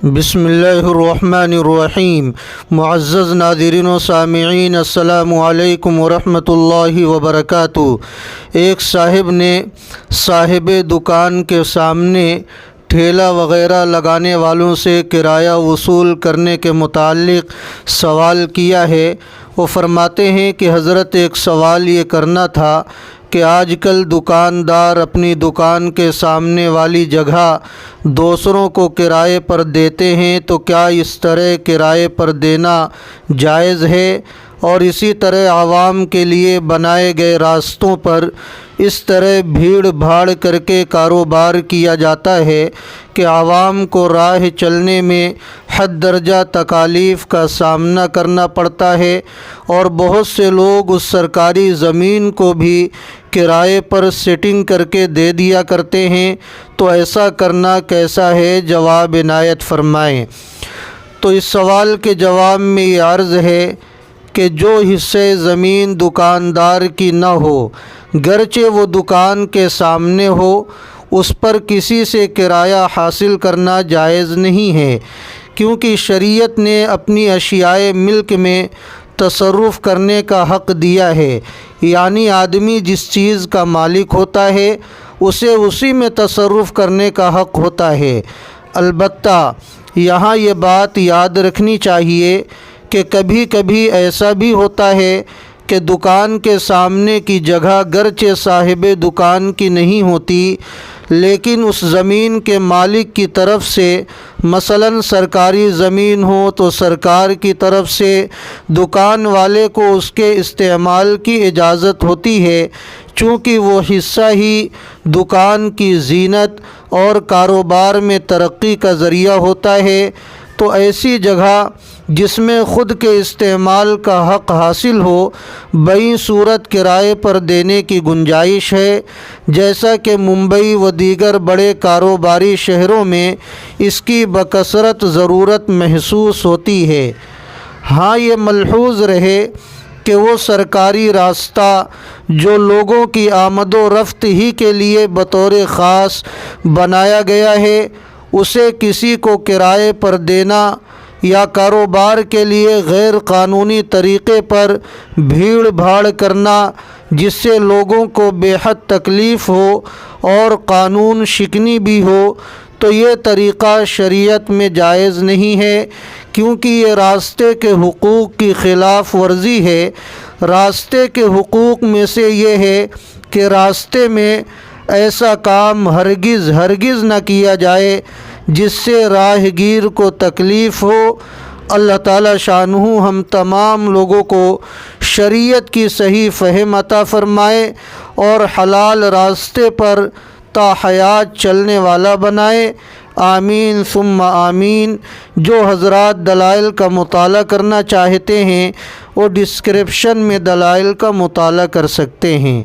بسم اللہ الرحمن الرحیم۔ معزز ناظرین و سامعین، السلام علیکم ورحمۃ اللہ وبرکاتہ۔ ایک صاحب نے صاحب دکان کے سامنے ٹھیلا وغیرہ لگانے والوں سے کرایہ وصول کرنے کے متعلق سوال کیا ہے۔ وہ فرماتے ہیں کہ حضرت ایک سوال یہ کرنا تھا کہ آج کل دکاندار اپنی دکان کے سامنے والی جگہ دوسروں کو کرائے پر دیتے ہیں، تو کیا اس طرح کرائے پر دینا جائز ہے؟ اور اسی طرح عوام کے لیے بنائے گئے راستوں پر اس طرح بھیڑ بھاڑ کر کے کاروبار کیا جاتا ہے کہ عوام کو راہ چلنے میں حد درجہ تکالیف کا سامنا کرنا پڑتا ہے، اور بہت سے لوگ اس سرکاری زمین کو بھی کرائے پر سیٹنگ کر کے دے دیا کرتے ہیں، تو ایسا کرنا کیسا ہے؟ جواب عنایت فرمائیں۔ تو اس سوال کے جواب میں یہ عرض ہے کہ جو حصے زمین دکاندار کی نہ ہو، گرچہ وہ دکان کے سامنے ہو، اس پر کسی سے کرایہ حاصل کرنا جائز نہیں ہے، کیونکہ شریعت نے اپنی اشیاء ملک میں تصرف کرنے کا حق دیا ہے، یعنی آدمی جس چیز کا مالک ہوتا ہے اسے اسی میں تصرف کرنے کا حق ہوتا ہے۔ البتہ یہاں یہ بات یاد رکھنی چاہیے کہ کبھی کبھی ایسا بھی ہوتا ہے کہ دکان کے سامنے کی جگہ گرچہ صاحب دکان کی نہیں ہوتی، لیکن اس زمین کے مالک کی طرف سے، مثلاً سرکاری زمین ہو تو سرکار کی طرف سے دکان والے کو اس کے استعمال کی اجازت ہوتی ہے، چونکہ وہ حصہ ہی دکان کی زینت اور کاروبار میں ترقی کا ذریعہ ہوتا ہے۔ تو ایسی جگہ جس میں خود کے استعمال کا حق حاصل ہو، بئی صورت کرائے پر دینے کی گنجائش ہے، جیسا کہ ممبئی و دیگر بڑے کاروباری شہروں میں اس کی بکثرت ضرورت محسوس ہوتی ہے۔ ہاں، یہ ملحوظ رہے کہ وہ سرکاری راستہ جو لوگوں کی آمد و رفت ہی کے لیے بطور خاص بنایا گیا ہے، اسے کسی کو کرائے پر دینا یا کاروبار کے لیے غیر قانونی طریقے پر بھیڑ بھاڑ کرنا، جس سے لوگوں کو بے حد تکلیف ہو اور قانون شکنی بھی ہو، تو یہ طریقہ شریعت میں جائز نہیں ہے، کیونکہ یہ راستے کے حقوق کی خلاف ورزی ہے۔ راستے کے حقوق میں سے یہ ہے کہ راستے میں ایسا کام ہرگز نہ کیا جائے جس سے راہ گیر کو تکلیف ہو۔ اللہ تعالی شانہ ہم تمام لوگوں کو شریعت کی صحیح فہم عطا فرمائے اور حلال راستے پر تا حیات چلنے والا بنائے۔ آمین ثم آمین۔ جو حضرات دلائل کا مطالعہ کرنا چاہتے ہیں وہ ڈسکرپشن میں دلائل کا مطالعہ کر سکتے ہیں۔